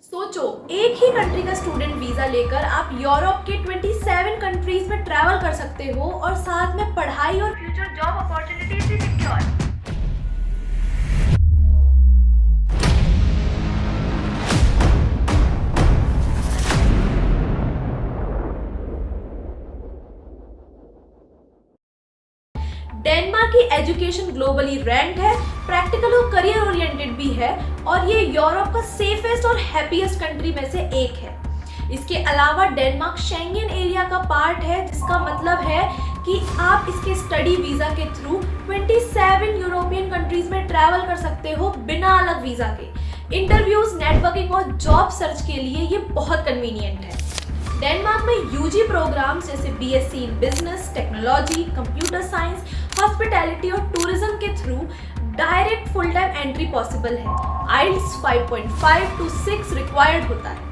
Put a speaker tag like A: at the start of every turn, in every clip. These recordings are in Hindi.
A: सोचो, एक ही कंट्री का स्टूडेंट वीजा लेकर आप यूरोप के 27 कंट्रीज में ट्रैवल कर सकते हो और साथ में पढ़ाई और फ्यूचर जॉब अपॉर्चुनिटीज भी सिक्योर। डेनमार्क की एजुकेशन ग्लोबली रैंक्ड है, प्रैक्टिकल और करियर ओरिएंटेड भी है और ये यूरोप का सेफेस्ट और हैप्पीएस्ट कंट्री में से एक है। इसके अलावा डेनमार्क शेंगेन एरिया का पार्ट है, जिसका मतलब है कि आप इसके स्टडी वीजा के थ्रू 27 यूरोपियन कंट्रीज में ट्रैवल कर सकते हो बिना अलग वीजा के। इंटरव्यूज, नेटवर्किंग और जॉब सर्च के लिए ये बहुत कन्वीनियंट है। डेनमार्क में यूजी प्रोग्राम्स जैसे BSc in business, technology, computer science, hospitality और टूरिज्म के through direct full time entry possible है। आइल्स 5.5 to 6 रिक्वायर्ड होता है।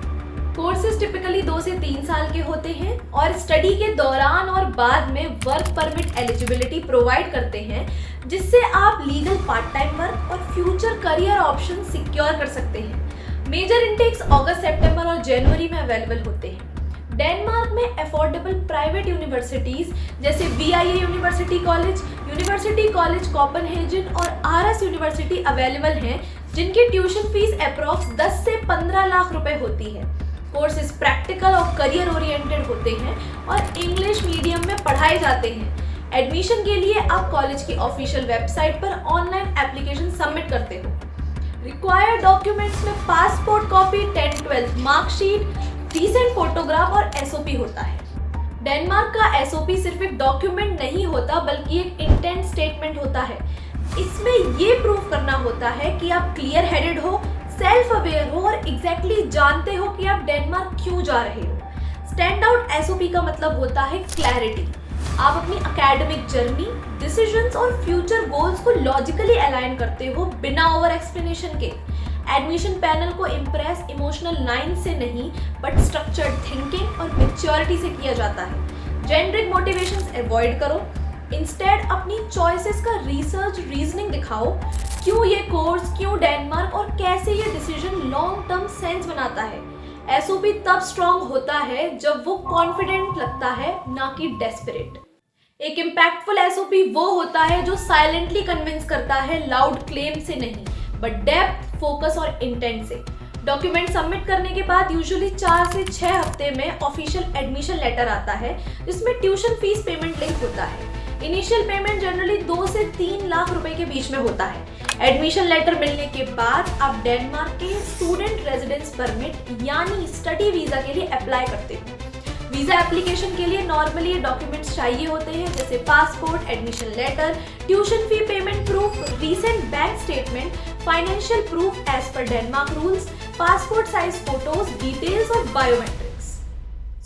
A: कोर्सेज टिपिकली 2 से 3 साल के होते हैं और स्टडी के दौरान और बाद में वर्क परमिट एलिजिबिलिटी प्रोवाइड करते हैं, जिससे आप लीगल पार्ट टाइम वर्क और फ्यूचर करियर ऑप्शन सिक्योर कर सकते हैं। मेजर इंटेक्स अगस्त, सितंबर और जनवरी में अवेलेबल होते हैं। डेनमार्क में अफोर्डेबल प्राइवेट यूनिवर्सिटीज जैसे VIA यूनिवर्सिटी कॉलेज कोपेनहेगन और आरएस यूनिवर्सिटी अवेलेबल हैं, जिनकी ट्यूशन फीस अप्रॉक्स 10 से 15 लाख रुपए होती है। कोर्सेज प्रैक्टिकल और करियर ओरिएंटेड होते हैं और इंग्लिश मीडियम में पढ़ाए जाते हैं। एडमिशन के लिए आप कॉलेज की ऑफिशियल वेबसाइट पर ऑनलाइन एप्लीकेशन सबमिट करते हो। रिक्वायर्ड डॉक्यूमेंट्स में passport copy, 10th-12th marksheet, recent photograph और SOP होता है। डेनमार्क का SOP सिर्फ एक डॉक्यूमेंट नहीं होता, बल्कि एक इंटेंट स्टेटमेंट होता है। इसमें ये प्रूव करना होता है कि आप क्लियर हेडेड हो, सेल्फ अवेयर हो और एग्जैक्टली जानते हो कि आप डेनमार्क क्यों जा रहे हो। स्टैंड आउट SOP का मतलब होता है क्लैरिटी। आप अपनी एकेडमिक जर्नी, डिसीजंस और फ्यूचर गोल्स को लॉजिकली अलाइन करते हो बिना ओवर एक्सप्लेनेशन के। एडमिशन पैनल को इम्प्रेस इमोशनल लाइन से नहीं, बट स्ट्रक्चर्ड थिंकिंग और मैच्योरिटी से किया जाता है। जेनरिक मोटिवेशंस अवॉइड करो, इंस्टेड अपनी चॉइसेस का रिसर्च, रीजनिंग दिखाओ। क्यों ये कोर्स, क्यों डेनमार्क और कैसे ये डिसीजन लॉन्ग टर्म सेंस बनाता है। SOP तब स्ट्रॉन्ग होता है जब वो कॉन्फिडेंट लगता है, ना कि डेस्परेट। एक इम्पैक्टफुल SOP वो होता है जो साइलेंटली कन्विंस करता है, लाउड क्लेम से नहीं, बट डेप्थ, फोकस और इंटेंट से। डॉक्यूमेंट सबमिट करने के बाद यूजुअली 4 से 6 हफ्ते में ऑफिशियल एडमिशन लेटर आता है, जिसमें ट्यूशन फीस पेमेंट लिंक होता है। इनिशियल पेमेंट जनरली 2 से 3 लाख रुपए के बीच में होता है। एडमिशन लेटर मिलने के बाद आप डेनमार्क के स्टूडेंट रेजिडेंस परमिट यानी स्टडी वीजा के लिए अप्लाई करते हो। वीजा एप्लीकेशन के लिए नॉर्मली ये डॉक्यूमेंट्स चाहिए होते हैं, जैसे passport, admission letter, tuition fee payment proof, recent bank statement, financial proof as per Denmark rules, passport size photos, details और बायोमेट्रिक्स।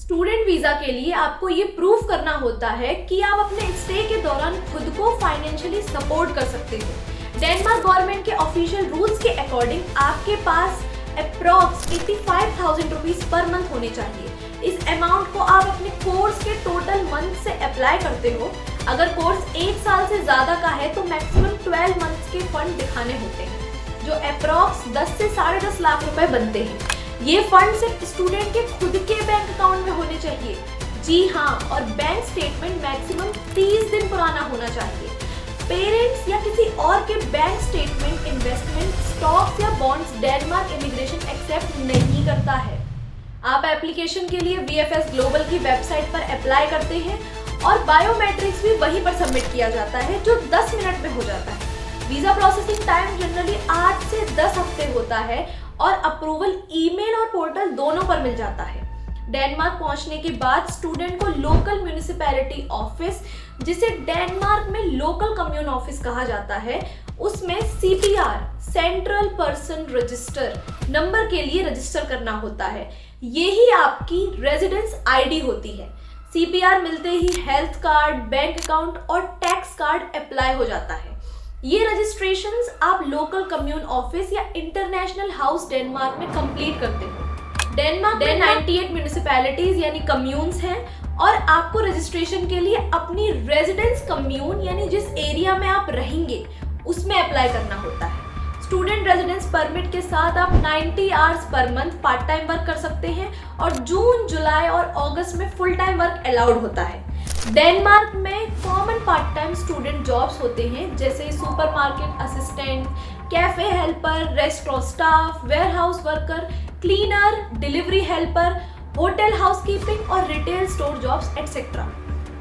A: स्टूडेंट वीजा के लिए आपको ये प्रूफ करना होता है कि आप अपने स्टे के दौरान खुद को फाइनेंशियली सपोर्ट कर सकते हो। डेनमार्क गवर्नमेंट के ऑफिशियल रूल्स के अकॉर्डिंग आपके पास अप्रॉक्स 85,000 रुपीज पर मंथ होने चाहिए। इस अमाउंट को आप अपने कोर्स के टोटल मंथ से अप्लाई करते हो। अगर कोर्स 1 साल से ज्यादा का है तो मैक्सिमम 12 मंथ्स के फंड दिखाने होते हैं, जो अप्रॉक्स 10 से 10.5 लाख रुपए बनते हैं। ये फंड सिर्फ स्टूडेंट के खुद के बैंक अकाउंट में होने चाहिए। जी हाँ, और बैंक स्टेटमेंट मैक्सिमम 30 दिन पुराना होना चाहिए। पेरेंट्स या किसी और के बैंक स्टेटमेंट, इन्वेस्टमेंट, स्टॉक्स या बॉन्ड्स डेनमार्क इमिग्रेशन एक्सेप्ट नहीं करता है। आप एप्लीकेशन के लिए VFS ग्लोबल की वेबसाइट पर अप्लाई करते हैं और बायोमेट्रिक्स भी वहीं पर सबमिट किया जाता है, जो 10 मिनट में हो जाता है। वीजा प्रोसेसिंग टाइम जनरली 8 से 10 हफ्ते होता है और अप्रूवल ईमेल और पोर्टल दोनों पर मिल जाता है। डेनमार्क पहुंचने के बाद स्टूडेंट को लोकल म्यूनिसिपैलिटी ऑफिस, जिसे डेनमार्क में लोकल कम्यून ऑफिस कहा जाता है, उसमें CPR central person register number के लिए रजिस्टर करना होता है। यही आपकी रेजिडेंस ID होती है। CPR मिलते ही हेल्थ कार्ड, बैंक अकाउंट और टैक्स कार्ड अप्लाई हो जाता है। ये रजिस्ट्रेशंस आप लोकल कम्यून ऑफिस या इंटरनेशनल हाउस डेनमार्क में कंप्लीट करते हो। डेनमार्क में 98 म्यूनिसिपैलिटीज यानी कम्यून्स हैं और आपको रजिस्ट्रेशन के लिए अपनी रेजिडेंस कम्यून यानी जिस एरिया में आप रहेंगे उसमें अप्लाई करना होता है। स्टूडेंट रेजिडेंस परमिट के साथ आप 90 hours per month part time work कर सकते हैं और जून, जुलाई और अगस्त में फुल टाइम वर्क अलाउड होता है। डेनमार्क में common part time student jobs होते हैं जैसे supermarket assistant, cafe helper, restaurant staff, warehouse worker, cleaner, delivery helper, hotel housekeeping और रिटेल स्टोर जॉब्स एटसेट्रा।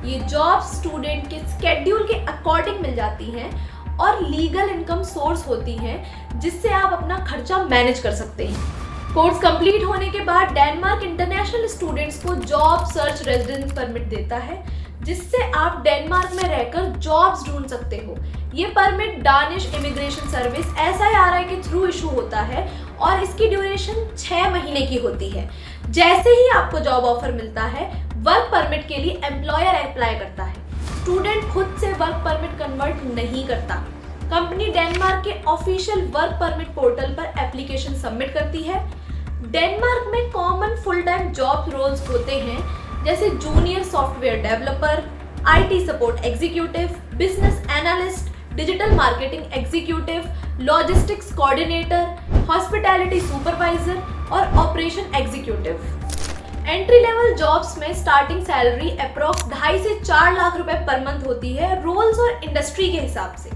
A: ये जॉब्स स्टूडेंट के स्केड्यूल के अकॉर्डिंग मिल जाती हैं और लीगल इनकम सोर्स होती हैं जिससे आप अपना खर्चा मैनेज कर सकते हैं। कोर्स कंप्लीट होने के बाद डेनमार्क इंटरनेशनल स्टूडेंट्स को जॉब सर्च रेजिडेंस परमिट देता है जिससे आप डेनमार्क में रहकर जॉब्स ढूंढ सकते हो। ये permit Danish immigration service SIRI के थ्रू इशू होता है और इसकी ड्यूरेशन 6 महीने की होती है। जैसे ही आपको जॉब ऑफर मिलता है, वर्क परमिट के लिए एम्प्लॉयर अप्लाई करता है। स्टूडेंट खुद से वर्क परमिट कन्वर्ट नहीं करता। कंपनी डेनमार्क के ऑफिशियल वर्क परमिट पोर्टल पर एप्लीकेशन सबमिट करती है। डेनमार्क में common full time job roles होते हैं जैसे junior software developer, IT support executive, business analyst, digital marketing executive, logistics coordinator, hospitality supervisor और operation executive. Entry level jobs में स्टार्टिंग सैलरी अप्रॉक्स 2.5 से 4 लाख रुपए पर मंथ होती है रोल्स और इंडस्ट्री के हिसाब से।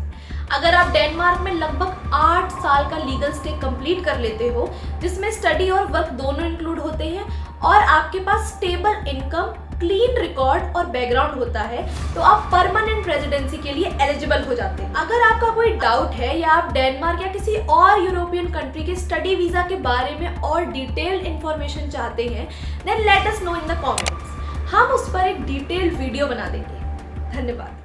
A: अगर आप डेनमार्क में लगभग 8 साल का लीगल स्टे कंप्लीट कर लेते हो जिसमें स्टडी और वर्क दोनों इंक्लूड होते हैं और आपके पास स्टेबल इनकम, क्लीन रिकॉर्ड और बैकग्राउंड होता है तो आप परमानेंट रेजिडेंसी के लिए एलिजिबल हो जाते हैं। अगर आपका कोई डाउट है या आप डेनमार्क या किसी और यूरोपियन कंट्री के स्टडी वीजा के बारे में और डिटेल्ड इंफॉर्मेशन चाहते हैं then let us know in the comments. हम उस पर एक डिटेल्ड वीडियो बना देंगे। धन्यवाद।